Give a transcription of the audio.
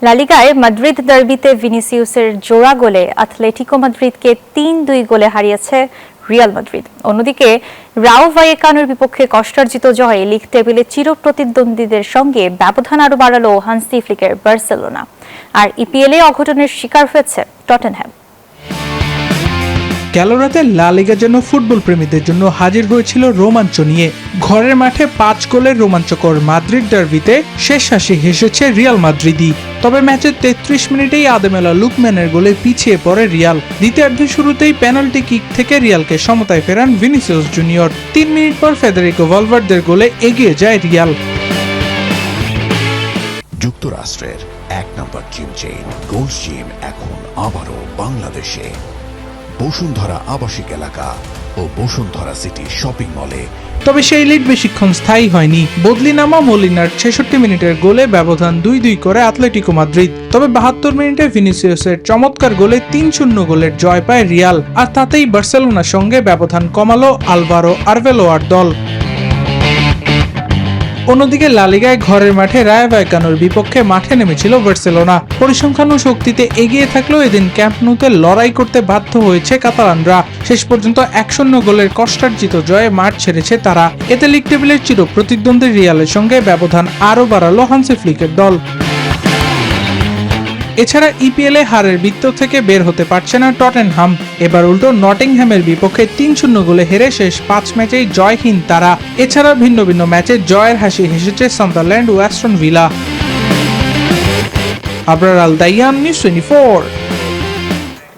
লা লিগায় মাদ্রিদ ডার্বিতে ভিনিসিয়াসের জোড়া গোলে অ্যাটলেটিকো মাদ্রিদকে ৩-২ গোলে হারিয়েছে রিয়াল মাদ্রিদ। অন্যদিকে রাও ভায়েকানোর বিপক্ষে কষ্টার্জিত জয়ে লিগ টেবিলে চিরপ্রতিদ্বন্দ্বীদের সঙ্গে ব্যবধান আরও বাড়ালো হান্সি ফ্লিকের বার্সেলোনা। আর ইপিএলে অঘটনের শিকার হয়েছে টটেনহ্যাম। গেল রাতে লা লিগার জন্য ফুটবল প্রেমীদের জন্য হাজির হয়েছিল রোমাঞ্চ নিয়ে। ঘরের মাঠে ৫ গোলের রোমাঞ্চকর মাদ্রিদ ডার্বিতে শেষ হাসি হেসেছে রিয়াল মাদ্রিদই। তবে ম্যাচের ৩৩ মিনিটেই আদেমেলা লুকম্যানের গোলে পিছিয়ে পড়ে রিয়াল। দ্বিতীয়ার্ধের শুরুতেই পেনাল্টি কিক থেকে রিয়ালকে সমতায় ফেরান ভিনিসিয়াস জুনিয়র। ৩ মিনিট পর ফেদেরিকো ভালভার্দের গোলে এগিয়ে যায় রিয়াল। যুক্তরাষ্ট্রের ১ নম্বর জিম চেইন গোল্ড জিম এখন আবারও বাংলাদেশে। বসুন্ধরা আবাসিক এলাকা ও বসুন্ধরা সিটি শপিং মলে। তবে সেই লিড বেশিক্ষণ স্থায়ী হয়নি। বদলি নামা মলিনার ৬৬ মিনিটের গোলে ব্যবধান ২-২ করে অ্যাটলেটিকো মাদ্রিদ। তবে ৭২ মিনিটে ভিনিসিয়াসের চমৎকার গোলে ৩-০ গোলের জয় পায় রিয়াল। আর তাতেই বার্সেলোনার সঙ্গে ব্যবধান কমালো আলভারো আরভেলোয়ার দল। অন্যদিকে লা লিগায় ঘরের মাঠে রায়ো ভায়েকানোর বিপক্ষে মাঠে নেমেছিল বার্সেলোনা। পরিসংখ্যান ও শক্তিতে এগিয়ে থাকলেও এদিন ক্যাম্প নুতে লড়াই করতে বাধ্য হয়েছে কাতালানরা। শেষ পর্যন্ত ১-০ গোলের কষ্টার্জিত জয়ে মাঠ ছেড়েছে তারা। এতে লিগ টেবিলের চিরপ্রতিদ্বন্দ্বী রিয়ালের সঙ্গে ব্যবধান আরও বাড়ালো হান্সি ফ্লিকের দল। এছাড়া ইপিএলে হারের বৃত্ত থেকে বের হতে পারছে না টটেনহাম। এবার উল্টো নটিংহ্যামের বিপক্ষে ৩-০ গোলে হেরে শেষ ৫ ম্যাচেই জয়হীন তারা। এছাড়া ভিন্ন ভিন্ন ম্যাচে জয়ের হাসি হেসেছে সান্দারল্যান্ড ও অ্যাস্টন ভিলা। আবরার আল দাইয়ান, নিউজ 24।